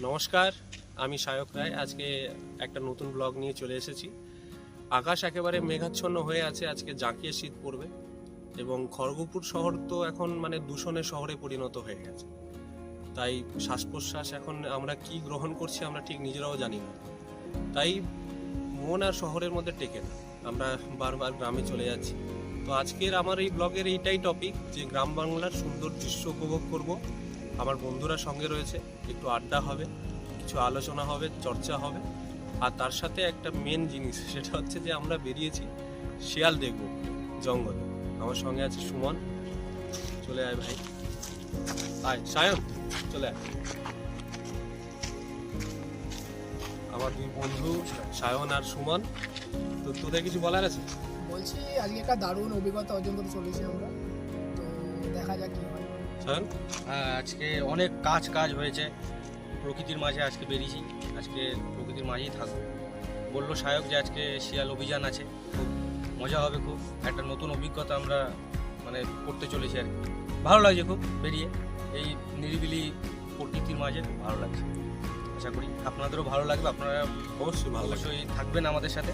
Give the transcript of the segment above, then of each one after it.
নমস্কার, আমি সায়ক রায়। আজকে একটা নতুন ব্লগ নিয়ে চলে এসেছি। আকাশ একেবারে মেঘাচ্ছন্ন হয়ে আছে, আজকে জাঁকিয়ে শীত পড়বে এবং খড়গপুর শহর তো এখন মানে দূষণের শহরে পরিণত হয়ে গেছে। তাই শ্বাস প্রশ্বাস এখন আমরা কি গ্রহণ করছি আমরা ঠিক নিজেরাও জানি না। তাই মন আর শহরের মধ্যে টেকে না, আমরা বারবার গ্রামে চলে যাচ্ছি। তো আজকের আমার এই ব্লগের এইটাই টপিক যে গ্রাম বাংলার সুন্দর দৃশ্য উপভোগ করব। আমার বন্ধুরা সঙ্গে রয়েছে, একটু আড্ডা হবে, কিছু আলোচনা হবে, চর্চা হবে। আর তার সাথে একটা মেন জিনিস, সেটা হচ্ছে যে আমরা বেরিয়েছি শিয়াল দেখব জঙ্গলে। আমার সঙ্গে আছে সুমন। চলে আয় ভাই, আয় সায়ন, চলে আয়। আমার দুই বন্ধু সায়ন আর সুমন। তো তোদের কিছু বলার আছে? বলছি আজকে একটা দারুণ অভিজ্ঞতা অর্জন করতে চলেছি আমরা, তো দেখা যাক কি হয়। সায়ন, আজকে অনেক কাজ হয়েছে, প্রকৃতির মাঝে আজকে বেরিয়েছি, আজকে প্রকৃতির মাঝেই থাকবো। বললো সায়ক যে আজকে শিয়াল অভিযান আছে, খুব মজা হবে, খুব একটা নতুন অভিজ্ঞতা আমরা মানে করতে চলেছি আর কি। ভালো লাগছে খুব বেরিয়ে, এই নিরিবিলি প্রকৃতির মাঝে খুব ভালো লাগছে। আশা করি আপনাদেরও ভালো লাগবে, আপনারা অবশ্যই ভালো লাগবে। অবশ্যই থাকবেন আমাদের সাথে।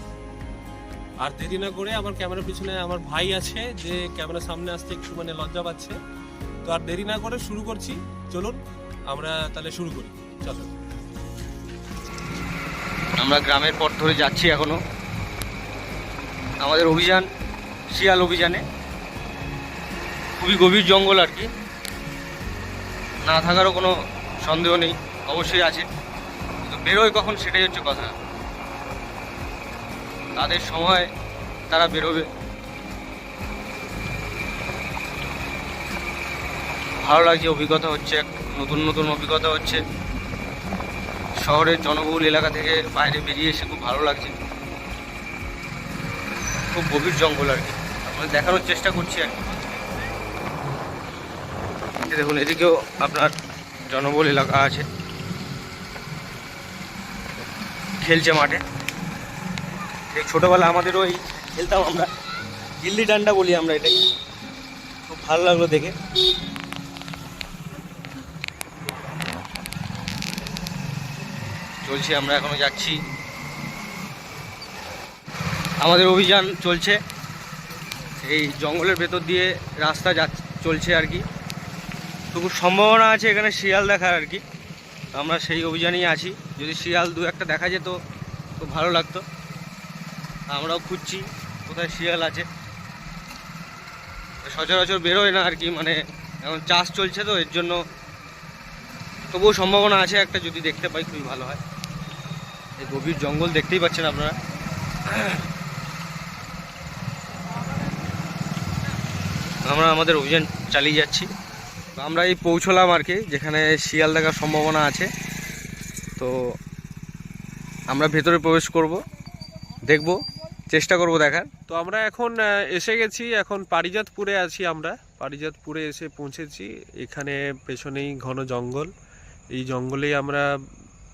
আর দেরি না করে, আমার ক্যামেরার পিছনে আমার ভাই আছে যে ক্যামেরার সামনে আসতে একটু মানে লজ্জা পাচ্ছে। তো আর দেরি না করে শুরু করছি, চলুন আমরা তাহলে শুরু করি। চলো, আমরা গ্রামের পথ ধরে যাচ্ছি এখনো আমাদের অভিযান, শিয়াল অভিযানে। খুবই গভীর জঙ্গল আর কি, না থাকারও কোনো সন্দেহ নেই, অবশ্যই আছে, কিন্তু বেরোয় কখন সেটাই হচ্ছে কথা। তাদের সময় তারা বেরোবে। ভালো লাগছে, অভিজ্ঞতা হচ্ছে, নতুন নতুন অভিজ্ঞতা হচ্ছে। শহরের জনবহুল এলাকা থেকে বাইরে বেরিয়ে এসে খুব ভালো লাগছে। খুব গভীর জঙ্গল আর কি, আপনাদের দেখানোর চেষ্টা করছি আর কি। দেখুন এদিকেও আপনার জনবহুল এলাকা আছে, খেলছে মাঠে। এই ছোটোবেলা আমাদেরও ওই খেলতাম আমরা, গিল্লি ডান্ডা বলি আমরা এটাকে। খুব ভালো লাগলো দেখে। চলছি, আমরা এখনো যাচ্ছি, আমাদের অভিযান চলছে। এই জঙ্গলের ভেতর দিয়ে রাস্তা চলছে আর কি। তো খুব সম্ভাবনা আছে এখানে শিয়াল দেখার আর কি। আমরা সেই অভিযানেই আছি, যদি শিয়াল দু একটা দেখা যেত খুব ভালো লাগতো। আমরাও খুঁজছি কোথায় শিয়াল আছে। সচরাচর বেরোয় না আর কি, মানে এখন চাষ চলছে তো এর জন্য। তবুও সম্ভাবনা আছে একটা, যদি দেখতে পাই খুবই ভালো হয়। এই গভীর জঙ্গল দেখতেই পাচ্ছেন আপনারা। আমরা আমাদের অভিযান চালিয়ে যাচ্ছি। আমরা এই পৌঁছলাম আর কি যেখানে শিয়াল দেখার সম্ভাবনা আছে। তো আমরা ভেতরে প্রবেশ করব, দেখব, চেষ্টা করব দেখার। তো আমরা এখন এসে গেছি, এখন পারিজাতপুরে আছি। আমরা পারিজাতপুরে এসে পৌঁছেছি। এখানে পেছনেই ঘন জঙ্গল, এই জঙ্গলেই আমরা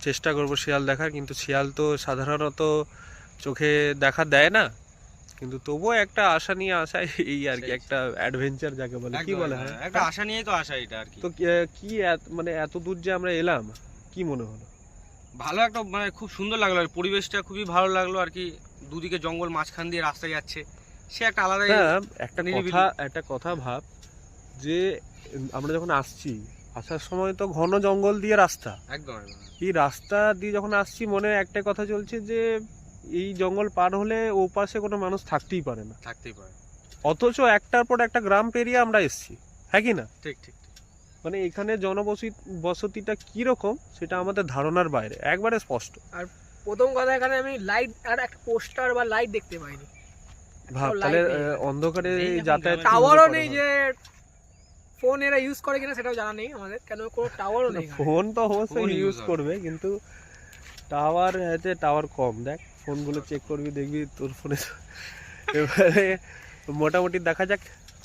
চেষ্টা করব শিয়াল দেখার। কিন্তু শিয়াল তো সাধারণত চোখে দেখা দেয় না, কিন্তু তবুও একটা আশা নিয়ে আসা, এই আর কি, একটা অ্যাডভেঞ্চার যাকে বলে, কি বলে, হ্যাঁ একটা আশা নিয়েই তো আসা এটা আর কি। তো কি মানে এত দূর যে আমরা এলাম, কি মনে হলো? ভালো, একটা মানে খুব সুন্দর লাগলো, পরিবেশটা খুবই ভালো লাগলো আর কি। দুদিকে জঙ্গল, মাঝখান দিয়ে রাস্তা যাচ্ছে, সে একটা আলাদা একটা কথা ভাব যে আমরা যখন আসার সময় তো ঘন জঙ্গল দিয়ে রাস্তা, একদম এই রাস্তা দিয়ে যখন আসছি মনে একটা কথা চলছে যে এই জঙ্গল পার হলে ও পাশে কোনো মানুষ থাকতেই পারে না, অথচ একটার পর একটা গ্রাম পেরিয়ে আমরা এসছি, হ্যাঁ কি না? ঠিক ঠিক। মানে এখানে জনবসতিটা কিরকম সেটা আমাদের ধারণার বাইরে, একবারে স্পষ্ট। আর প্রথম কথা, এখানে আমি লাইট আর একটা পোস্টার বা লাইট দেখতে পাইনি। ভাব তাহলে অন্ধকারে যাতায়াত, টাওয়ারও নেই, যে ফোন এরা ইউজ করে কিনা সেটাও জানা নেই আমাদের, কেন কোনো টাওয়ারও নেই। ফোন তো অবশ্যই ইউজ করবে, কিন্তু টাওয়ার এতে টাওয়ার কম, দেখ ফোনগুলো চেক করবি দেখবি তোর ফোনে। এবারে মোটামুটি দেখা যাক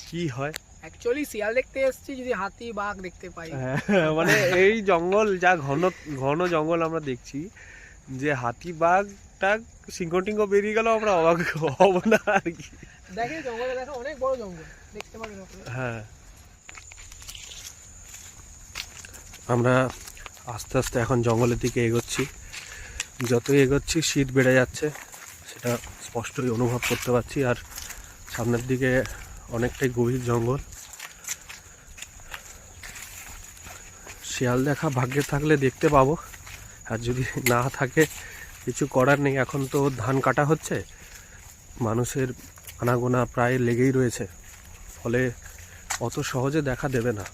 কি হয়। অ্যাকচুয়ালি শিয়াল দেখতে এসেছি, যদি হাতি বাঘ দেখতে পাই। হ্যাঁ, মানে এই জঙ্গল যা ঘন ঘন জঙ্গল আমরা দেখছি, যে হাতি বাঘ টাঘ সিংহ টিঙ্গ বেরিয়ে গেল আমরা অবাক হব না আর কি। দেখে জঙ্গলে দেখা অনেক বড় জঙ্গল দেখতে পাবেন আপনারা। হ্যাঁ, আমরা আস্তে আস্তে এখন জঙ্গলের দিকে এগোচ্ছি। যতই এগোচ্ছি শীত বেড়ে যাচ্ছে, সেটা স্পষ্টই অনুভব করতে পারছি। আর সামনের দিকে অনেকটাই গভীর জঙ্গল। শিয়াল দেখা ভাগ্যে থাকলে দেখতে পাবো, আর যদি না থাকে কিছু করার নেই। এখন তো ধান কাটা হচ্ছে, মানুষের আনাগোনা প্রায় লেগেই রয়েছে, ফলে অত সহজে দেখা দেবে না।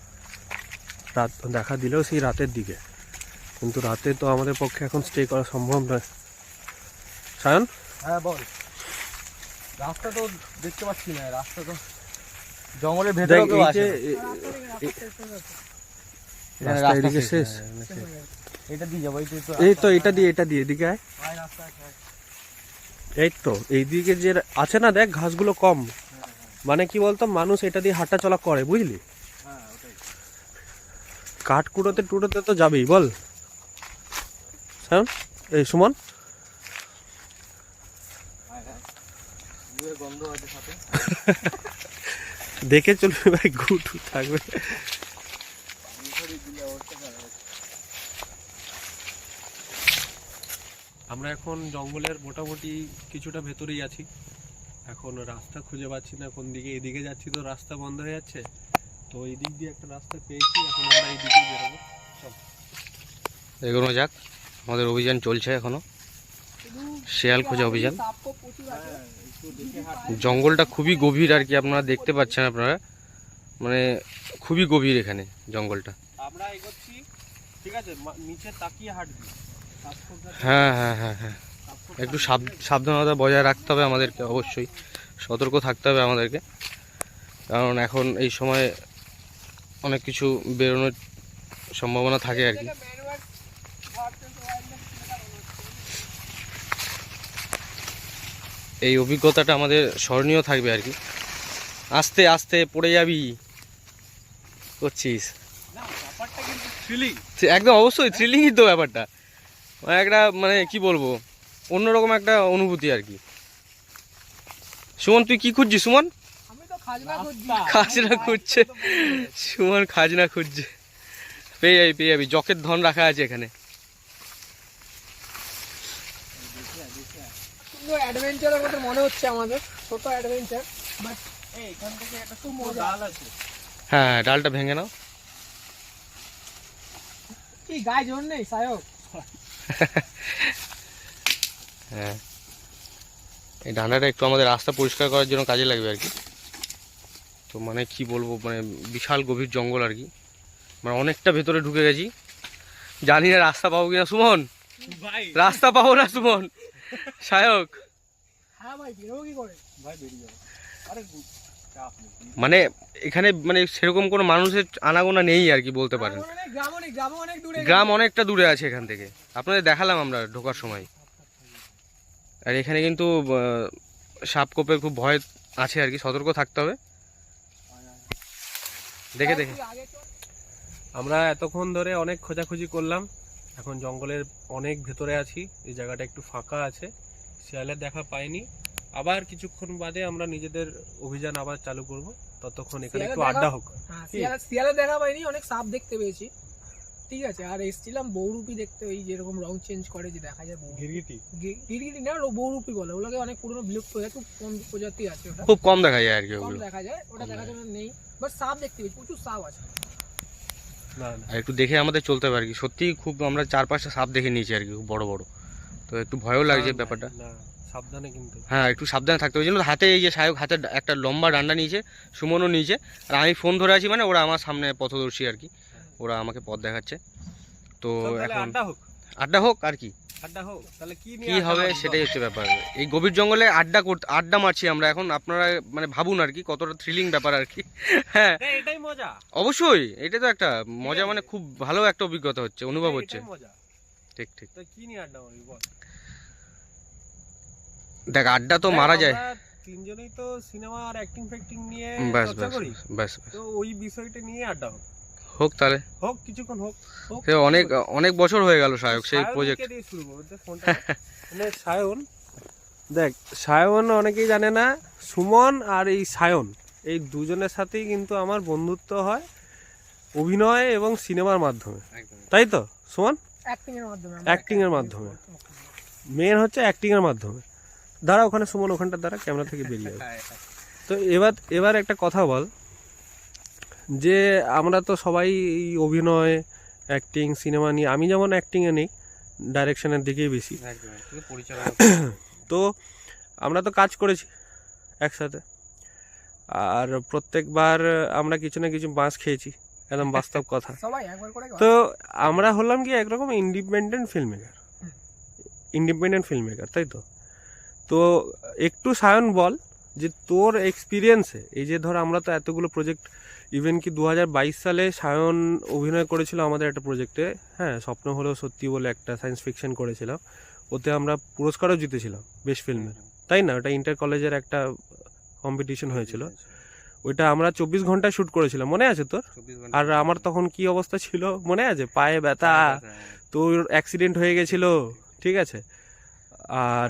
রাত দেখা দিলেও সেই রাতের দিকে, কিন্তু রাতে তো আমাদের পক্ষে এখন স্টে করা সম্ভব নয়। সায়ন, হ্যাঁ বল। রাস্তা তো দেখতে পাচ্ছি না, রাস্তা তো জঙ্গলের ভেতরে দেখ এই যে রাস্তা এদিকে শেষ, এটা দিয়ে যাবো। এই তো এটা দিয়ে এদিকে আয়। এই তো এইদিকে যে আছে না, দেখ ঘাসগুলো কম, মানে কি বলতো মানুষ এটা দিয়ে হাঁটা চলা করে, বুঝলি। কাঠ কুড়োতে টুড়োতে তো যাবেই বল। এই সুমন, দেখে চলবে ভাই, গুটু থাকবে। আমরা এখন জঙ্গলের মোটামুটি কিছুটা ভেতরেই আছি। এখন রাস্তা খুঁজে পাচ্ছি না কোন দিকে, এদিকে যাচ্ছি তো রাস্তা বন্ধ হয়ে যাচ্ছে, তো এই দিক দিয়ে একটা রাস্তা পেয়েছি, এখন আমরা এই দিকে বেরোবো। এগোনো যাক, আমাদের অভিযান চলছে এখনো, শিয়াল খোঁজা অভিযান। জঙ্গলটা খুবই গভীর আর কি, আপনারা দেখতে পাচ্ছেন, আপনারা মানে খুবই গভীর এখানে জঙ্গলটা। আমরা এগোচ্ছি, ঠিক আছে, নিচে তাকিয়ে হাঁটবি। হ্যাঁ হ্যাঁ হ্যাঁ হ্যাঁ, একটু সাবধানতা বজায় রাখতে হবে আমাদেরকে, অবশ্যই সতর্ক থাকতে হবে আমাদেরকে, কারণ এখন এই সময় অনেক কিছু বেরোনোর সম্ভাবনা থাকে আর কি। এই অভিজ্ঞতাটা আমাদের স্মরণীয় থাকবে আর কি। আস্তে আস্তে পড়ে যাবি করছিস, একদম অবশ্যই থ্রিলিংই তো ব্যাপারটা, মানে একটা মানে কি বলবো, অন্যরকম একটা অনুভূতি আর কি। সুমন তুই কি খুঁজছিস? সুমন খাজনা খুঁজছে, সুমন খাজনা খুঁজছে। পেয়ে যাবি, জকের ধন রাখা আছে এখানে। অ্যাডভেঞ্চারের মতো মনে হচ্ছে আমাদের, ছোট অ্যাডভেঞ্চার, বাট এখান থেকে একটা খুব মজা আছে। হ্যাঁ, ডালটা ভেঙে নাও। কি গায়ে জোর নেই সায়ক? হ্যাঁ, এই ডান্ডাটা একটু আমাদের রাস্তা পরিষ্কার করার জন্য কাজে লাগবে আর কি। তো মানে কি বলবো, মানে বিশাল গভীর জঙ্গল আর কি, মানে অনেকটা ভেতরে ঢুকে গেছি। জানি না রাস্তা পাবো কিনা সুমন, রাস্তা পাবো না সুমন। সায়ক, হ্যাঁ ভাই, বেরোবো কি করে? ভাই বেরিয়ে যাবো। আরে মানে এখানে মানে সেরকম কোনো মানুষের আনাগোনা নেই আর কি বলতে পারেন। গ্রাম অনেকটা দূরে আছে এখান থেকে, আপনাদের দেখালাম আমরা ঢোকার সময়। আর এখানে কিন্তু সাপ কোপের খুব ভয় আছে আর কি, সতর্ক থাকতে হবে। দেখে আমরা এতক্ষণ ধরে অনেক খোঁজাখুঁজি করলাম, এখন জঙ্গলের অনেক ভেতরে আছি। এই জায়গাটা একটু ফাঁকা আছে, শিয়ালের দেখা পাইনি। আবার কিছুক্ষণ বাদে আমরা নিজেদের অভিযান আবার চালু করব, ততক্ষণ এখানে একটু আড্ডা হোক। শিয়ালের দেখা পাইনি, অনেক সাপ দেখতে পেয়েছি, ঠিক আছে। আর এসেছিলাম বহুরূপী দেখতে, ওই যেরকম রং চেঞ্জ করে যে দেখা যায়, গিরগিটি না, বহুরূপী বলে ওগুলোকে, অনেক পুরনো বিলুপ্ত হয়ে গেছে, কোন প্রজাতি আছে ওটা, খুব কম দেখা যায় আর কি, কম ওগুলো দেখা যায়, ওটা দেখার জন্য নেই। বাট সাপ দেখতে পেয়েছি, প্রচুর সাপ আছে। আর একটু দেখে আমাদের চলতে হবে আর কি। সত্যি খুব আমরা 4-5টা সাপ দেখে নিয়েছি আর কি, খুব বড় বড়, তো একটু ভয়ও লাগছে ব্যাপারটা। সাবধানে কিন্তু, হ্যাঁ একটু সাবধানে থাকতে হবে। ওই জন্য হাতে এই যে সায়ক হাতে একটা লম্বা ডান্ডা নিয়েছে, সুমনও নিয়েছে, আর আমি ফোন ধরে আছি, মানে ওরা আমার সামনে পথদর্শী আর কি, ওরা আমাকে পথ দেখাচ্ছে। তো এখন আড্ডা হোক আর কি, তাহলে কি হবে সেটাই হচ্ছে ব্যাপার। এই গভীর জঙ্গলে আড্ডা মারছি আমরা এখন, আপনারা মানে ভাবুন আর কি কতটা থ্রিলিং ব্যাপার আর কি। হ্যাঁ এটাই মজা, অবশ্যই এটা তো একটা মজা, মানে খুব ভালো একটা অভিজ্ঞতা হচ্ছে, অনুভব হচ্ছে। ঠিক ঠিক। তো কি নিয়ে আড্ডা মারবি বল? দেখ আড্ডা তো মারা যায়। আমরা তিনজনেই তো সিনেমা আর অ্যাক্টিং ফ্যাক্টিং নিয়ে ব্যাস চর্চা ব্যাস করি, ব্যাস তো ওই বিষয়টা নিয়ে আড্ডা হোক। হোক তাহলে। হোক কিছুক্ষণ হোক। সে অনেক অনেক বছর হয়ে গেল সায়ক সেই সায়নকে প্রজেক্ট। দিয়ে শুরু করবো, দে ফোনটা। মানে সায়ন, দেখ সায়ন অনেকেই জানে না, সুমন আর এই সায়ন এই দুজনের সাথেই কিন্তু আমার বন্ধুত্ব হয় অভিনয় এবং সিনেমার মাধ্যমে, তাই তো সুমন? অ্যাক্টিং এর মাধ্যমে Acting এর মাধ্যমে। মেন হচ্ছে অ্যাক্টিং এর মাধ্যমে। দাঁড়া ওখানে সুমন, ওখানটা দাঁড়া, ক্যামেরা থেকে বেরিয়ে যাবে। তো এবার একটা কথা বল, যে আমরা তো সবাই এই অভিনয় অ্যাক্টিং সিনেমা নিয়ে, আমি যেমন অ্যাক্টিংয়ে নেই, ডাইরেকশনের দিকেই বেশি। তো আমরা তো কাজ করেছি একসাথে, আর প্রত্যেকবার আমরা কিছু না কিছু বাঁশ খেয়েছি, একদম বাস্তব কথা। সবাই একবার করে তো আমরা হলাম কি একরকম ইন্ডিপেন্ডেন্ট ফিল্ম মেকার, তাই তো? তো একটু সায়ন বল যে তোর এক্সপিরিয়েন্সে, এই যে ধর আমরা তো এতগুলো প্রজেক্ট, ইভেন কি 2022 সালে সায়ন অভিনয় করেছিল আমাদের একটা প্রজেক্টে, হ্যাঁ, স্বপ্ন হলেও সত্যি বলে একটা সায়েন্স ফিকশন করেছিলাম, ওতে আমরা পুরস্কারও জিতেছিলাম বেস্ট ফিল্মের, তাই না? ওটা ইন্টার কলেজের একটা কম্পিটিশন হয়েছিল, ওইটা আমরা 24 ঘন্টায় শ্যুট করেছিলাম, মনে আছে তোর? আর আমার তখন কি অবস্থা ছিল মনে আছে? পায়ে ব্যথা, তোর অ্যাক্সিডেন্ট হয়ে গেছিল, ঠিক আছে? আর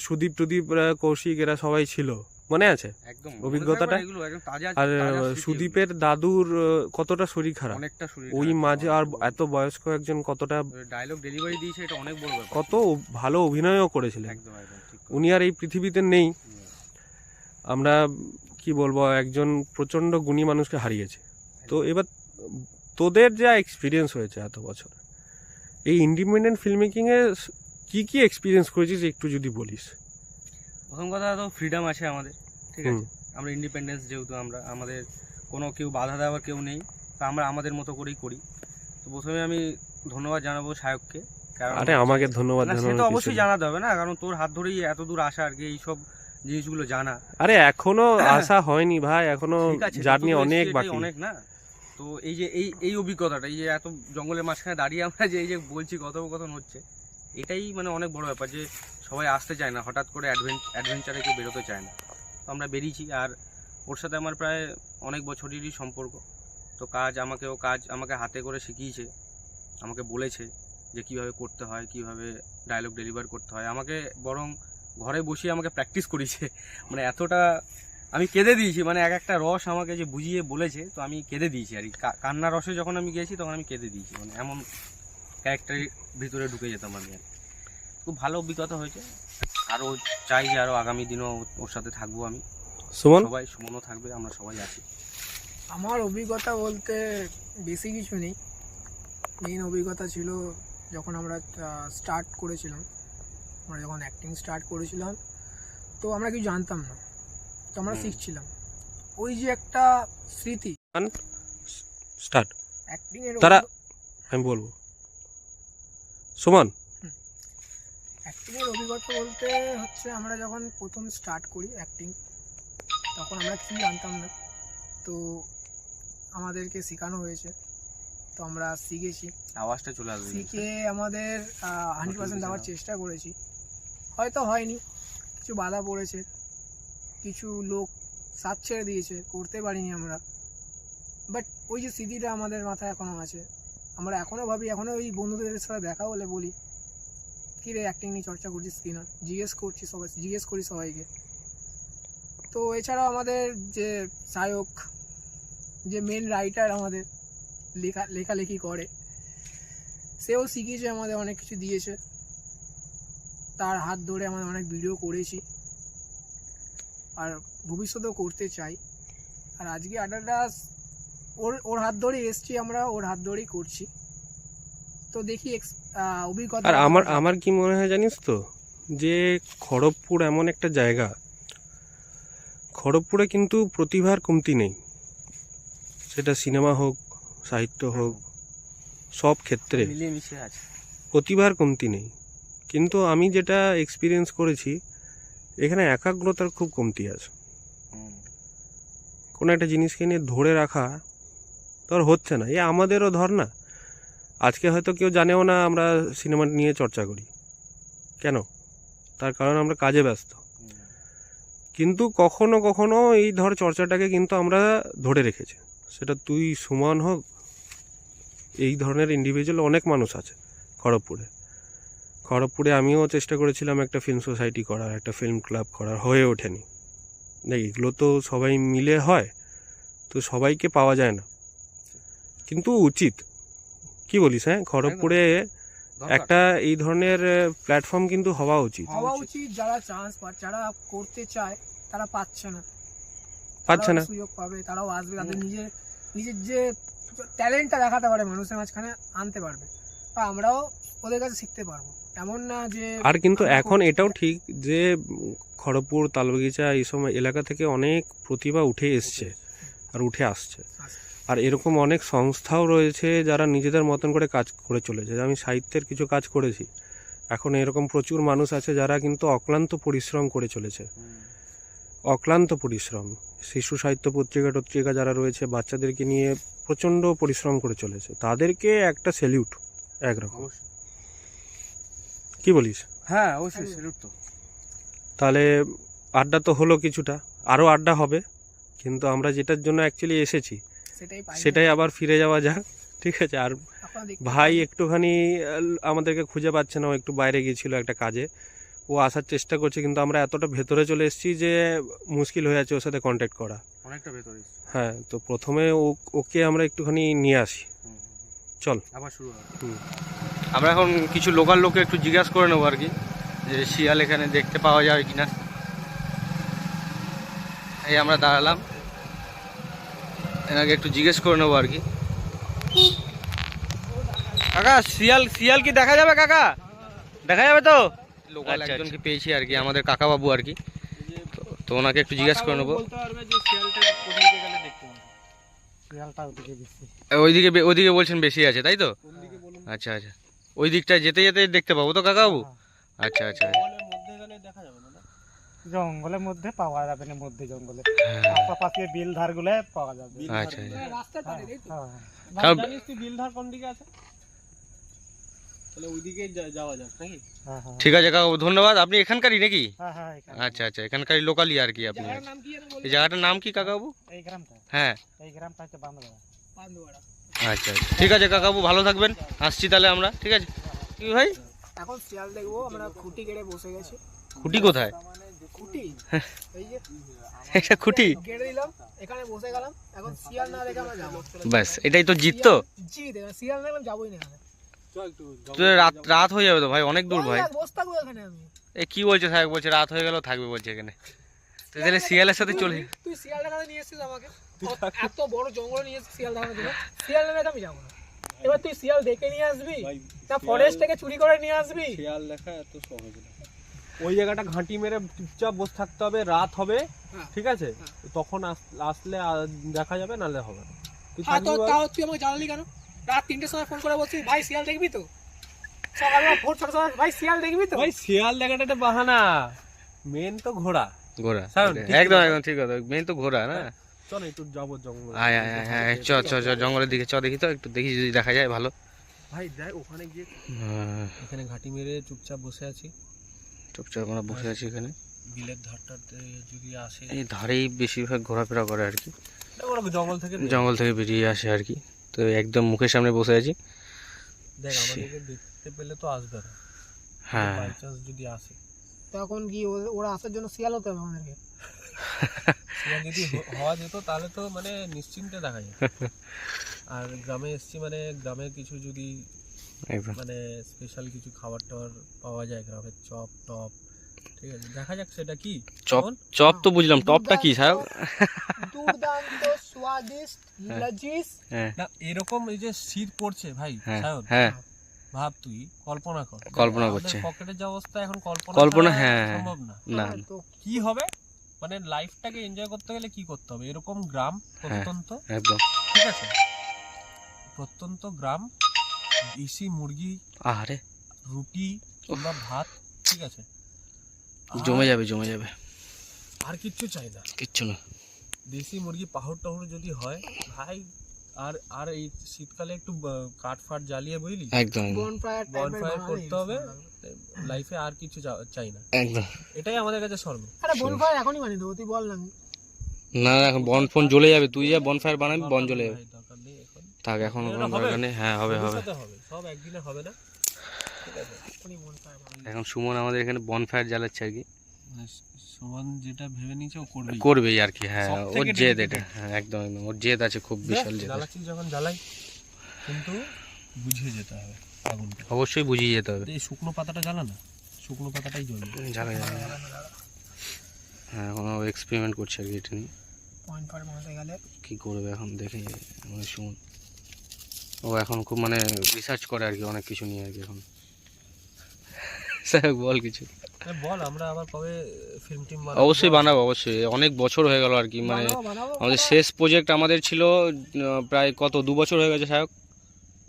সুদীপ টুদীপ কৌশিক এরা সবাই ছিল, মনে আছে একদম অভিজ্ঞতাটা? আর সুদীপের দাদুর কতটা শরীর খারাপ, অনেকটা শরীর ওই খারাপ। মাঝে আর এত বয়স্ক একজন কতটা ডায়লগ ডেলিভারি দিয়েছে, এটা অনেক বড় ব্যাপার। কত ভালো অভিনয়ও করেছিলেন। একদম একদম ঠিক কথা। উনি আর এই পৃথিবীতে নেই। আমরা কি বলবো, একজন প্রচন্ড গুণী মানুষকে হারিয়েছে। তো এবার তোদের যা এক্সপিরিয়েন্স হয়েছে এত বছর এই ইন্ডিপেন্ডেন্ট ফিল্ম মেকিং এ, কি কি এক্সপিরিয়েন্স করেছিস একটু যদি বলিস। প্রথম কথা তো ফ্রিডম আছে আমাদের, ঠিক আছে? আমরা ইন্ডিপেন্ডেন্স, যেহেতু আমাদের কোনো কেউ বাধা দেওয়ার কেউ নেই, তো আমরা আমাদের মতো করেই করি। তো প্রথমে আমি ধন্যবাদ জানাবো সায়ককে, কারণ আরে আমাকে ধন্যবাদ না, সে জানানোর তো কিছু অবশ্যই নেই। জানাতে হবে না, কারণ তোর হাত ধরেই এত দূর আসা আর কি, এইসব জিনিসগুলো জানা। আরে এখনো আসা হয়নি ভাই, এখনো ঠিক আছে, জার্নি যত দূর অনেক এসেছি বাকি। এটাই অনেক না। তো এই যে এই অভিজ্ঞতাটা, এই যে এত জঙ্গলের মাঝখানে দাঁড়িয়ে আমরা যে এই যে বলছি, কথোপকথন হচ্ছে, এটাই মানে অনেক বড় ব্যাপার, যে সবাই আসতে চায় না, হঠাৎ করে অ্যাডভেঞ্চারে কেউ বেরোতে চায় না। তো আমরা বেরিয়েছি, আর ওর সাথে আমার প্রায় অনেক বছরেরই সম্পর্ক। তো কাজ আমাকে হাতে করে শিখিয়েছে, আমাকে বলেছে যে কিভাবে করতে হয়, কিভাবে ডায়লগ ডেলিভার করতে হয়। আমাকে বরং ঘরে বসিয়ে আমাকে প্র্যাকটিস করিয়েছে, মানে এতটা আমি কেঁদে দিয়েছি, মানে এক একটা রস আমাকে যে বুঝিয়ে বলেছে, তো আমি কেঁদে দিয়েছি আর কি। কান্না রসে যখন আমি গিয়েছি তখন আমি কেঁদে দিয়েছি, মানে এমন ক্যারেক্টারের ভিতরে ঢুকে যেতাম আমি। খুব ভালো অভিজ্ঞতা হয়েছে, আরও চাই যে আরও আগামী দিনও ওর সাথে থাকবো আমি। সুমন, সবাই, সুমনও থাকবে, আমরা সবাই আছি। আমার অভিজ্ঞতা বলতে বেশি কিছু নেই। মেইন অভিজ্ঞতা ছিল যখন আমরা স্টার্ট করেছিলাম, আমরা যখন অ্যাক্টিং স্টার্ট করেছিলাম, তো আমরা কিছু জানতাম না, তো আমরা শিখছিলাম। ওই যে একটা স্মৃতি স্টার্ট। অ্যাক্টিং এর, তারা আমি বলবো সুমন। অ্যাক্টিং এর অভিজ্ঞতা বলতে হচ্ছে আমরা যখন প্রথম স্টার্ট করি অ্যাক্টিং, তখন আমরা কিছু জানতাম না, তো আমাদেরকে শেখানো হয়েছে, তো আমরা শিখেছি। আওয়াজটা চলে আসবে। শিখে আমাদের 100% দেওয়ার চেষ্টা করেছি। হয়তো হয়নি, কিছু বাধা পড়েছে, কিছু লোক সাথ ছেড়ে দিয়েছে, করতে পারিনি আমরা। বাট ওই যে স্মৃতিটা আমাদের মাথায় এখনও আছে। আমরা এখনও ভাবি, এখনও ওই বন্ধুদের সাথে দেখা হলে বলি, কী রে অ্যাক্টিং নিয়ে চর্চা করছিস কি না, জিজ্ঞেস করি সবাইকে। তো এছাড়াও আমাদের যে সায়ক, যে মেন রাইটার আমাদের, লেখালেখি করে, সেও শিখিয়েছে আমাদের, অনেক কিছু দিয়েছে। তার হাত ধরে আমরা অনেক ভিডিও করেছি, আর ভবিষ্যতেও করতে চাই। আর আজকে আড্ডাটা ওর হাত ধরেই এসছি, আমরা ওর হাত ধরেই করছি। তো দেখি অভিজ্ঞতা। আর আমার কি মনে হয় জানিস তো, যে খড়গপুর এমন একটা জায়গা, খড়গপুরে কিন্তু প্রতিভার কমতি নেই, সেটা সিনেমা হোক, সাহিত্য হোক, সব ক্ষেত্রে মিলিয়ে মিশে আছে, প্রতিভার কমতি নেই। কিন্তু আমি যেটা এক্সপিরিয়েন্স করেছি, এখানে একাগ্রতার খুব কমতি আছে। কোনো একটা জিনিসকে নিয়ে ধরে রাখা ধর হচ্ছে না। আমাদেরও ধর না, আজকে হয়তো কেউ জানেও না আমরা সিনেমা নিয়ে চর্চা করি, কেন? তার কারণ আমরা কাজে ব্যস্ত। কিন্তু কখনো কখনো এই ধর চর্চাটাকে কিন্তু আমরা ধরে রেখেছি, সেটা তুই সুমন হোক, এই ধরনের ইন্ডিভিজুয়াল অনেক মানুষ আছে খড়গপুরে আমিও চেষ্টা করেছিলাম একটা ফিল্ম সোসাইটি করার, একটা ফিল্ম ক্লাব করার, হয়ে ওঠেনি। দেখ, এগুলো তো সবাই মিলে হয়, তো সবাইকে পাওয়া যায় না, কিন্তু উচিত। কি বলিস? হ্যাঁ, খড়গপুরে একটা এই ধরনের প্ল্যাটফর্ম কিন্তু হওয়া উচিত। যারা চান্স পায়, যারা করতে চায় তারা পাচ্ছে না, সুযোগ পাবে, তারাও আসবে, তাদের নিজের যে ট্যালেন্টটা দেখাতে পারে মানুষের মাঝখানে আনতে পারবে, বা আমরাও ওদের কাছে শিখতে পারবো। এমন না যে আর কিন্তু এখন এটাও ঠিক যে খড়গপুর, তালবাগিচা এই সময় এলাকা থেকে অনেক প্রতিভা উঠে এসছে আর উঠে আসছে। আর এরকম অনেক সংস্থাও রয়েছে যারা নিজেদের মতন করে কাজ করে চলেছে। আমি সাহিত্যের কিছু কাজ করেছি, এখন এরকম প্রচুর মানুষ আছে যারা কিন্তু অক্লান্ত পরিশ্রম করে চলেছে, অক্লান্ত পরিশ্রম। শিশু সাহিত্য পত্রিকা যারা রয়েছে, বাচ্চাদেরকে নিয়ে প্রচণ্ড পরিশ্রম করে চলেছে, তাদেরকে একটা স্যালিউট একরকম। কি বলিস? হ্যাঁ, অবশ্যই স্যালুট তো। তাহলে আড্ডা তো হলো কিছুটা, আরও আড্ডা হবে, কিন্তু আমরা যেটার জন্য অ্যাকচুয়ালি এসেছি সেটাই আবার ফিরে যাওয়া যাক, ঠিক আছে? আর ভাই একটুখানি আমাদেরকে খুঁজে পাচ্ছে না, ও একটু বাইরে গিয়েছিল একটা কাজে, ও আসার চেষ্টা করছে, কিন্তু আমরা এতটা ভেতরে চলে এসেছি যে মুশকিল হয়ে যাচ্ছে ওর সাথে কন্ট্যাক্ট করা, অনেকটা ভেতরে। হ্যাঁ, তো প্রথমে ওকে আমরা একটুখানি নিয়ে আসি, চল আবার শুরু হবে। আমরা এখন কিছু লোকাল লোককে একটু জিজ্ঞাসা করে নেবো আর কি, যে শিয়াল এখানে দেখতে পাওয়া যায় কিনা। এই আমরা দাঁড়ালাম, এনাকে একটু জিজ্ঞেস করে নেবো আর কি। কাকা, শিয়াল কি দেখা যাবে? কাকা, দেখা যাবে তো? লোকাল একজনকে পেয়েছি আর কি, আমাদের কাকা বাবু আর কি, তো ওনাকে একটু জিজ্ঞাসা করে নেবো। ওইদিকে বলছেন বেশি আছে, তাই তো? আচ্ছা আচ্ছা, ওই দিকটায় যেতে যেতে দেখতে পাবো তো কাকা বাবু? আচ্ছা আচ্ছা, জঙ্গলের মধ্যে পাওয়া যাবে না, মধ্যে জঙ্গলে পাশাপাশি বিল ধার গুলো পাওয়া যাবে। আচ্ছা, রাস্তার ধারে, তাই তো? ভাই, জানিস তুই বিলধার কোন দিকে আছে? তাহলে ওইদিকে যাওয়া যাক নাকি? ঠিক আছে কাকা, ধন্যবাদ। আপনি এখানকারই নাকি? হ্যাঁ হ্যাঁ, এখানে। আচ্ছা আচ্ছা, এখানকারই লোকালই আর কি আপনি। জায়গাটার নাম কি যেন বললি? এই জায়গাটার নাম কি কাকা বাবু? এই গ্রামটা, হ্যাঁ, এই গ্রামটা হচ্ছে বান্দরবাড়া। পান্ডুয়ারা। আচ্ছা আচ্ছা, ঠিক আছে কাকা বাবু, ভালো থাকবেন, আসছি তাহলে আমরা, ঠিক আছে? কি ভাই, এখন শিয়াল দেখবো, আমরা খুঁটি কেটে বসে গেছি। খুঁটি কোথায়? খুঁটি এই যে একটা খুঁটি কেটে দিলাম, এখানে বসে গেলাম, এখন শিয়াল না দেখে আমরা যাবো। ব্যাস, এটাই তো জিত তো। জিত, শিয়াল দেখলাম যাবোই না এখানে। তো রাত হয়ে যাবে তো ভাই, অনেক দূর ভাই। বসে থাকবো এখানে আমি। এ কি বলছে সাহেব? বলছে রাত হয়ে গেল, থাকবে বলছে এখানে। তো তাহলে শিয়ালের সাথে চলে তুই শিয়াল দেখাতে নিয়ে এসেছিস আমাকে, এত বড় জঙ্গলে নিয়ে এসেছিস শিয়াল দেখানোর জন্য, শিয়াল না দেখে আমি যাবো না। এবার তুই শিয়াল দেখে নিয়ে আসবি না ফরেস্ট থেকে চুরি করে নিয়ে আসবি? শিয়াল দেখা এত সহজ না, ওই জায়গাটা ঘাঁটি মেরে চুপচাপ বসে থাকতে হবে, রাত হবে, ঠিক আছে? তখন আসলে দেখা যাবে, নালে হবে না। তুই তাও তুই আমাকে জানালি কেন? রাত 3টের সময় ফোন করে বলছিস ভাই শিয়াল দেখবি তো, সকালবেলা ভোর 6টার সময় ভাই শিয়াল দেখবি তো? ভাই, শিয়াল দেখাটা একটা বাহানা, মেন তো ঘোড়া। ঘোড়া, সায়ন, ঠিক একদম একদম ঠিক কথা, মেন তো ঘোড়া না। চল একটু যাবো জঙ্গল। আয় আয় আয় আয়, চ চ চ, জঙ্গলের দিকে চ, দেখি তো একটু, দেখি যদি দেখা যায় ভালো। ভাই দেখ, ওখানে গিয়ে এখানে ঘাঁটি মেরে চুপচাপ বসে আছি, চুপচাপ আমরা বসে আছি এখানে। বিলের ধারটাতে যদি আসে, এই ধারেই বেশিরভাগ ঘোরাফেরা করে আর কি, ওরা জঙ্গল থেকে বেরিয়ে আসে আর কি। তো একদম মুখের সামনে বসে আছি। দেখ, আমাদেরকে দেখতে পেলে তো আসবে না, হ্যাঁ, বাই চান্স যদি আসে তখন কি ওরা আসার জন্য শিয়াল হতে হবে আমাদেরকে? শিয়াল যদি হওয়া যেত তাহলে তো মানে নিশ্চিন্তে দেখা যায়। আর গ্রামে এসছি মানে গ্রামে কিছু যদি একদম মানে স্পেশাল কিছু খাবার টাবার পাওয়া যায়, গ্রামের চপ টপ, ঠিক আছে? দেখা যাক সেটা কি। চপ, চপ তো বুঝলাম, টপটা কি সাহেব? দুর্দান্ত স্বাদিষ্ট লজিজ। হ্যাঁ, না, এরকম এই যে শীত পড়ছে ভাই, হ্যাঁ সায়ন, হ্যাঁ, ভাব তুই কল্পনা কর, কল্পনা আমাদের করছে। পকেটের যে অবস্থা এখন, কল্পনা, কল্পনা হ্যাঁ, সম্ভব না। না, তো কি হবে মানে লাইফটাকে এনজয় করতে গেলে কি করতে হবে? এরকম গ্রাম, প্রত্যন্ত, একদম ঠিক আছে, প্রত্যন্ত গ্রাম, দেশি মুরগি, আরে রুটি কিংবা ভাত, ঠিক আছে, জমে যাবে, জমে যাবে, আর কিচ্ছু চাই না। কিচ্ছু না। দেশি মুরগি পাহুড় টাহুড় যদি হয় ভাই, আর আর এই শীতকালে একটু কাঠ ফাট জ্বালিয়ে বুঝলি একদম একদম বনফায়ার বনফায়ার করতে হবে, লাইফে আর কিছু চাই না, একদম। এটাই আমাদের কাছে স্বর্গ। আরে বনফায়ার এখনই বানিয়ে দেবো, তুই বল না। না না, এখন বন ফোন জ্বলে যাবে, তুই যা বনফায়ার বানাবি বন জ্বলে যাবে। ভাই, দরকার নেই এখন, থাক এখন এটা কোনো হবে। দরকার নেই। হ্যাঁ হবে হবে। ভবিষ্যতে হবে, সব একদিনে হবে না, ঠিক আছে? এখনই বনফায়ার বানাবো। এখন সুমন আমাদের এখানে বনফায়ার জ্বালাচ্ছে আর কি, মানে সুমন যেটা ভেবে নিয়েছে ও করবে, করবেই আর কি। হ্যাঁ সব ওর থেকে জেদ dedicated। এটা, হ্যাঁ একদম একদম ওর জেদ আছে, খুব বিশাল জেদ আছে। জ্বালাচ্ছি যখন জ্বালাই, কিন্তু বুঝিয়ে যেতে হবে আগুনটা। অবশ্যই বুঝিয়ে যেতে হবে। এই শুকনো পাতাটা জ্বালা না, শুকনো পাতাটাই জ্বলবে। জ্বালা যাবে। হ্যাঁ এখন এক্সপেরিমেন্ট করছে আর কি এটা নিয়ে, বনফায়ার বানাতে গেলে কি করবে এখন দেখে মানে সুমন। ও এখন খুব মানে রিসার্চ করে আর কি অনেক কিছু নিয়ে আর কি এখন। স্যার বল কিছু। বল, আমরা আবার কবে ফিল্ম টিম অবশ্যই বানাবো, অবশ্যই। অনেক বছর হয়ে গেল আর কি, মানে বানাবো। আমাদের শেষ প্রজেক্ট আমাদের ছিল প্রায় কত 2 বছর হয়ে গেছে সায়ক,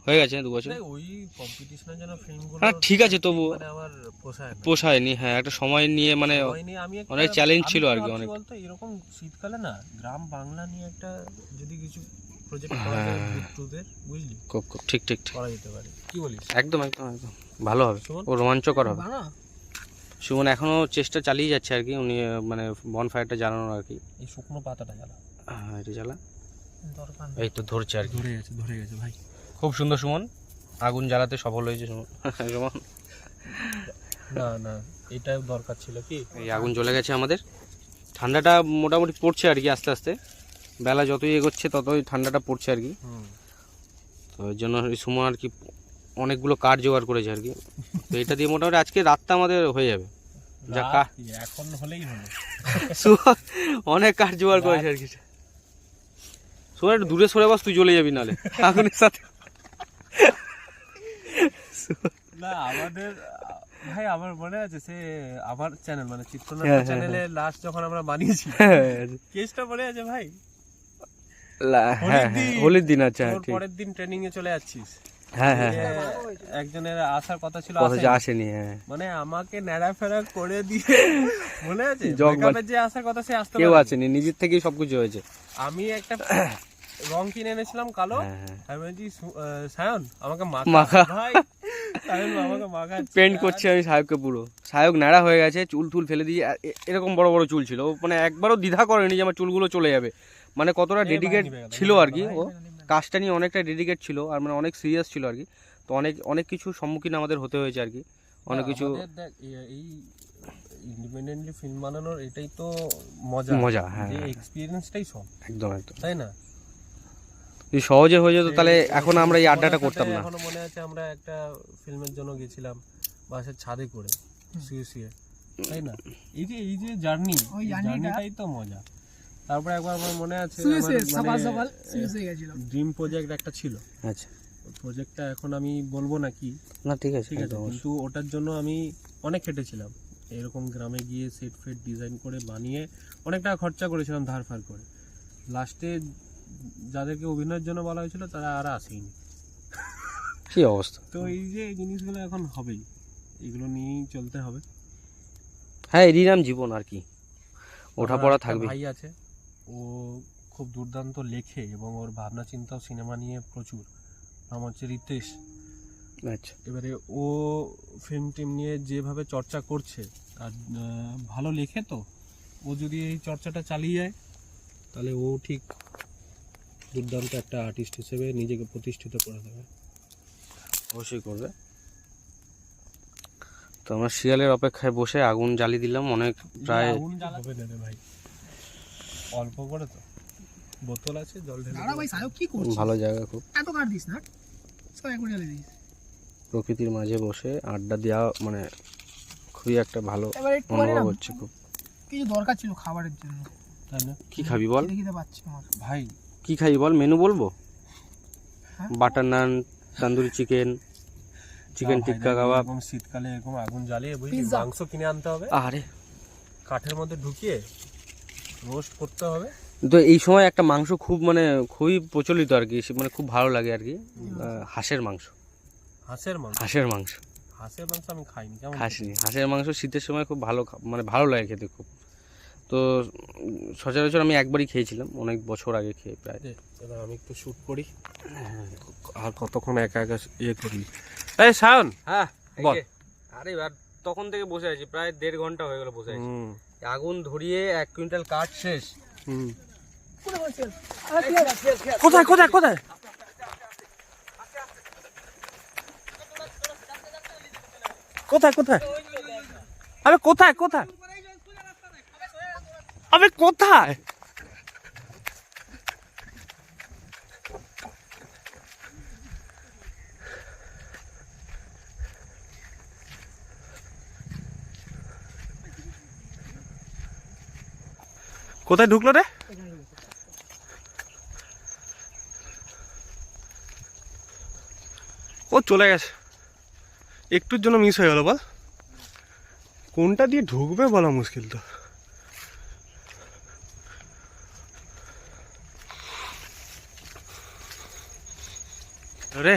হয়ে গেছে 2 বছর। ওই কম্পিটিশনের জন্য ফিল্মগুলো হ্যাঁ ঠিক আছে তবু মানে আমার পোষায় না। পোষায়নি। হ্যাঁ একটা সময় নিয়ে মানে হয়নি, আমি একটা- অনেক challenge ছিল আমি আর কি, ভাবছি অনেক। বলতো এরকম শীতকালে না গ্রাম বাংলা নিয়ে একটা যদি কিছু প্রজেক্ট করা যায় টুদের, বুঝলি, খুব খুব ঠিক ঠিক ঠিক, করা যেতে পারে, কি বলিস? একদম একদম একদম ভালো হবে, সুমন? ও রোমাঞ্চকর হবে। বানা সুমন এখনো চেষ্টা চালিয়ে যাচ্ছে আর কি, উনি মানে বনফায়ারটা জ্বালানোর আর কি। এই শুকনো পাতাটা জ্বালা, হ্যাঁ এটা জ্বালা, দরকার এই তো ধরছে আর কি। ধরে গেছে ভাই। খুব সুন্দর সুমন, আগুন জ্বালাতে সফল হয়েছে সুমন। সুমন না না, এটাও দরকার ছিল কি? এই আগুন জ্বলে গেছে আমাদের। ঠান্ডাটা মোটামুটি পড়ছে আর কি আস্তে আস্তে, বেলা যতই এগোচ্ছে ততই ঠান্ডাটা পড়ছে আর কি। তো এর জন্য এই সুমন আর কি অনেকগুলো কাঠ জোগাড় করেছে আর কি। তো এটা দিয়ে মোটামুটি আজকে রাতটা আমাদের হয়ে যাবে। যা রাত কি, এখন হলেই হলো। সুমন অনেক কাঠ জোগাড় করেছে আর কি। সুমন একটু দূরে সরে বস, তুই জ্বলে যাবি নালে আগুনের সাথে। না আমাদের ভাই, আমার মনে আছে সে আমার চ্যানেল মানে হ্যাঁ, চিত্রনাট্য হ্যাঁ, চ্যানেলে লাস্ট যখন আমরা বানিয়েছি, কেসটা মনে আছে ভাই? হ্যাঁ হ্যাঁ হোলির দিন, আচ্ছা তোর ঠিক। পরের দিন ট্রেনিং এ চলে যাচ্ছিস, হ্যাঁ হ্যাঁ দিয়ে একজনের আসার কথা ছিল, কথা আসেনি। যা আসেনি। হ্যাঁ মানে আমাকে নেড়া ফেরা করে দিয়ে, মনে আছে জগ মেকআপের যে আসার কথা সে আসতে কেউ পারেনি। আসেনি, নিজের থেকেই সবকিছু হয়েছে। আমি একটা রং কিনে এনেছিলাম কালো, হ্যাঁ হ্যাঁ আমি বলছি সায়ন আমাকে মাখা। মাখা ভাই, সায়ন আমাকে মাখা পেন্ট করছি আমি সাহেবকে পুরো। সাহেব ন্যাড়া হয়ে গেছে, চুল টুল ফেলে দিয়ে এরকম বড় বড় চুল ছিল, ও মানে একবারও দ্বিধা করেনি যে আমার চুলগুলো চলে যাবে। মানে কতটা ডেডিকেট ছিল আর কি, ও কাজটা নিয়ে অনেকটা ডেডিকেট ছিল আর মানে অনেক সিরিয়াস ছিল আর কি। তো অনেক অনেক কিছু সম্মুখীন আমাদের হতে হয়েছে আর কি, অনেক কিছু। এই ইন্ডিপেন্ডেন্টলি ফিল্ম বানানোর এটাই তো মজা, মজা, হ্যাঁ যে এক্সপেরিয়েন্সটাই সব, একদম একদম। তাই না? যদি সহজে হয়ে যেত তাহলে এখন আমরা এই আড্ডাটা তোমাদের করতাম সাথে না। এখনো মনে আছে আমরা একটা ফিল্মের জন্য গেছিলাম বাসের ছাদে করে, শুয়ে শুয়ে, তাই না? এই যে জার্নি, ওই জার্নিটা- জার্নিটাই তো মজা। তারপরে একবার আমার মনে আছে সকাল সকাল সুইচ হয়ে গেছিল। ড্রিম প্রজেক্ট একটা ছিল, আচ্ছা প্রজেক্টটা এখন আমি বলবো না কি, না ঠিক আছে ঠিক আছে, একদম অবশ্যই। কিন্তু ওটার জন্য আমি অনেক খেটেছিলাম। এরকম গ্রামে গিয়ে সেট ফেট ডিজাইন করে বানিয়ে অনেক টাকা খরচা করেছিলাম ধার ফার করে। লাস্টে যাদেরকে অভিনয়ের জন্য বলা হয়েছিল তারা আর আসেনি। কি অবস্থা। তো এই যে এই জিনিসগুলো এখন হবেই, এগুলো নিয়েই চলতে হবে। হ্যাঁ এরই নাম জীবন আর কি, ওঠা পড়া আমার একটা থাকবে। ভাই আছে, ও খুব দুর্দান্ত লেখে এবং ওর ভাবনা চিন্তাও সিনেমা নিয়ে প্রচুর। নাম হচ্ছে রিতেশ। আচ্ছা এবারে ও ফিল্ম টিম নিয়ে যেভাবে চর্চা করছে আর ভালো লেখে, তো ও যদি এই চর্চাটা চালিয়ে যায় তাহলে ও ঠিক দুর্দান্ত একটা আর্টিস্ট হিসেবে নিজেকে প্রতিষ্ঠিত করে দেবে। অবশ্যই করবে। তো আমরা শিয়ালের অপেক্ষায় বসে আগুন জ্বালিয়ে দিলাম অনেক, প্রায় আগুন জ্বালাতে হবে না রে ভাই, অল্প করে তো বোতল আছে, জল ঢেলে দাঁড়া ভাই, সায়ক কি করছিস? ভালো জায়গা, খুব এত কাট দিস না, সব একবার জ্বালিয়ে দিস। প্রকৃতির মাঝে বসে আড্ডা দেওয়া মানে খুবই একটা ভালো এবার একটু অনুভব হচ্ছে খুব। কিছু দরকার ছিল খাবারের জন্য, তাই না কি খাবি বল, খিদে পাচ্ছে আমার। ভাই? কি খাবি বল, মেনু বলবো? হ্যাঁ। বাটার নান, তন্দুরি চিকেন, চিকেন না ভাই, টিক্কা দেখ, কাবাব। এরকম শীতকালে এরকম আগুন জ্বালিয়ে বুঝলি পিৎজা। মাংস কিনে আনতে হবে, আরে কাঠের মধ্যে ঢুকিয়ে রোস্ট করতে হবে। তো এই সময় একটা মাংস খুব মানে খুবই প্রচলিত আর কি, মানে খুব ভালো লাগে আর কি, হাঁসের মাংস। হাঁসের মাংস? হাঁসের মাংস হাঁসের মাংস আমি খাইনি, কেমন? খাসনি, হাঁসের মাংস শীতের সময় খুব ভালো মানে ভালো লাগে খেতে খুব। তো সচরাচর আমি একবারই খেয়েছিলাম, অনেক বছর আগে খেয়ে প্রায়। এবার আমি একটু শ্যুট করি, আর কতক্ষণ একা একা ইয়ে করি। এই সায়ন, হ্যাঁ বল। আরে আর তখন থেকে বসে আছি, প্রায় 1.5 ঘন্টা হয়ে গেল বসে আছি। হুম আগুন ধরিয়ে 1 কুইন্টাল কাঠ শেষ। হুম কোথায় কোথায় কোথায় কোথায় কোথায় আবে কোথায় কোথায় আবে কোথায়? কোথায় ঢুকলো রে? ও চলে গেছে, একটুর জন্য মিস হয়ে গেল। বল কোনটা দিয়ে ঢুকবে বলা মুশকিল তো। আরে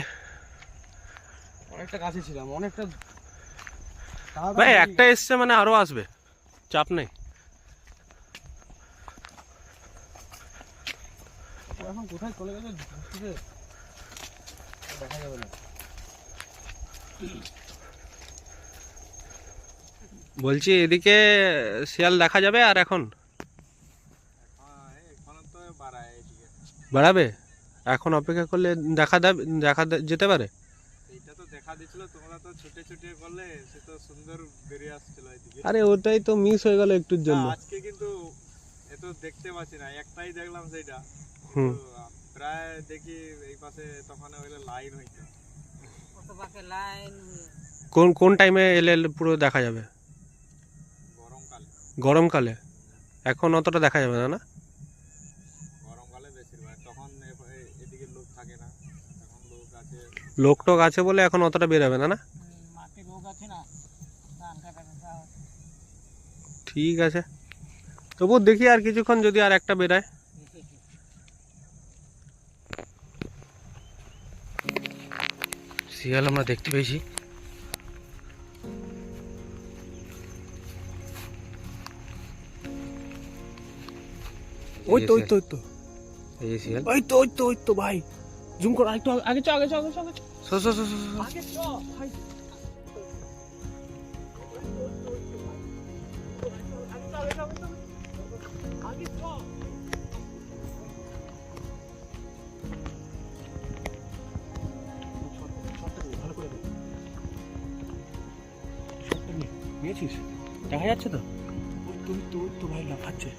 অনেকটা কাছে ছিলাম, অনেকটা। ভাই একটা এসছে মানে আরো আসবে, চাপ নেই। এখন কোথায় চলে গেছে দেখা যাবে না। বলছি এদিকে শিয়াল দেখা যাবে আর এখন বাড়াবে? এখন অপেক্ষা করলে দেখা যেতে পারে। এইটা তো দেখা দিছিল, তোমরা তো ছুটে ছুটে করলে, সে তো সুন্দর বেরিয়ে আসছিল এদিকে। আরে ওটাই তো মিস হয়ে গেল একটুর জন্য। আজকে কিন্তু এত দেখতে পাচ্ছি না, একটাই দেখলাম সেইটা। হুম প্রায় দেখি এই পাশে তখন হইলে লাইন হইতো। কোন কোন টাইমে এলে পুরো দেখা যাবে? গরমকালে, গরমকালে? এখন অতটা দেখা যাবে না? না গরমকালে বেশিরভাগ, তখন এদিকে লোক থাকে না, এখন লোক আছে। লোক টোক আছে বলে এখন অতটা বেরোবে না? না ঠিক আছে, তবু দেখি আর কিছুক্ষণ যদি আর একটা বেরায়। শিয়াল আমরা দেখতে পেয়েছি। ওই তো ওই তো ওই তো এই যে শিয়াল। ওই তো ওই তো ওই তো ভাই, জুম করো একটু আগে চ আগে চ আগে চ আগে চ। So so so so. আগে চ ভাই, আগে চ। নিয়েছিস? দেখা যাচ্ছে তো? ওই তো ওই তো ওই তো ভাই লাফাচ্ছে,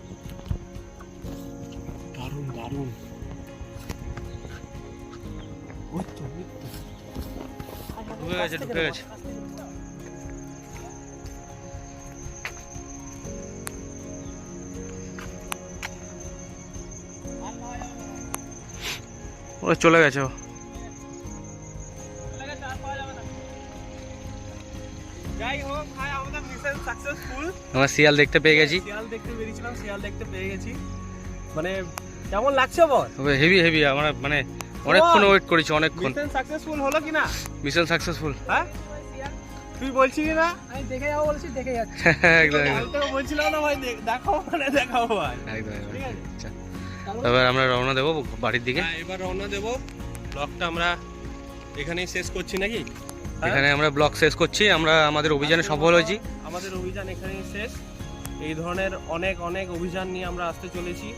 দারুণ দারুণ। ওই তো ওই তো ঢুকে গেছে ঢুকে গেছে। ও চলে গেছে ও। যাই হোক ভাই, আমাদের মিশন সাকসেসফুল। আমরা শিয়াল দেখতে পেয়ে গেছি। শিয়াল দেখতে বেরিয়েছিলাম, শিয়াল দেখতে পেয়ে গেছি। মানে কেমন লাগছে বল? হেভি হেভি, আমরা মানে অনেকক্ষণ ওয়েট করেছি, অনেকক্ষণ। মিশন সাকসেসফুল হলো কি না? Mission successful. হ্যাঁ তুই বলছিস কি না? আমি দেখে যাবো বলছি, দেখে যাচ্ছি। একদম আমি তো বলছিলাম না ভাই দেখাও মানে দেখাও ভাই। একদম একদম। ঠিক আছে। আচ্ছা, এবার আমরা রওনা দেবো বাড়ির দিকে। হ্যাঁ এবার রওনা দেবো। ব্লগটা আমরা এখানেই শেষ করছি নাকি? হ্যাঁ? এখানে আমরা ব্লগ শেষ করছি। আমরা আমাদের অভিযানে সফল হয়েছি। আমাদের অভিযান এখানেই শেষ। এই ধরনের অনেক অনেক অভিযান নিয়ে আমরা আসতে চলেছি,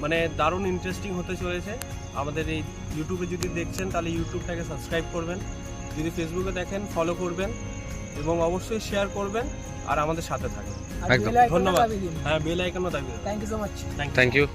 মানে দারুণ ইন্টারেস্টিং হতে চলেছে। আমাদের এই ইউটিউবে যদি দেখছেন তাহলে ইউটিউবটাকে সাবস্ক্রাইব করবেন, যদি ফেসবুকে দেখেন ফলো করবেন এবং অবশ্যই শেয়ার করবেন আর আমাদের সাথে থাকবেন। আর একদম। বেল আইকনটা ধন্যবাদ। দাবিয়ে দিন। হ্যাঁ বেল আইকনও দাবিয়ে দেবেন। Thank you so much. Thank you.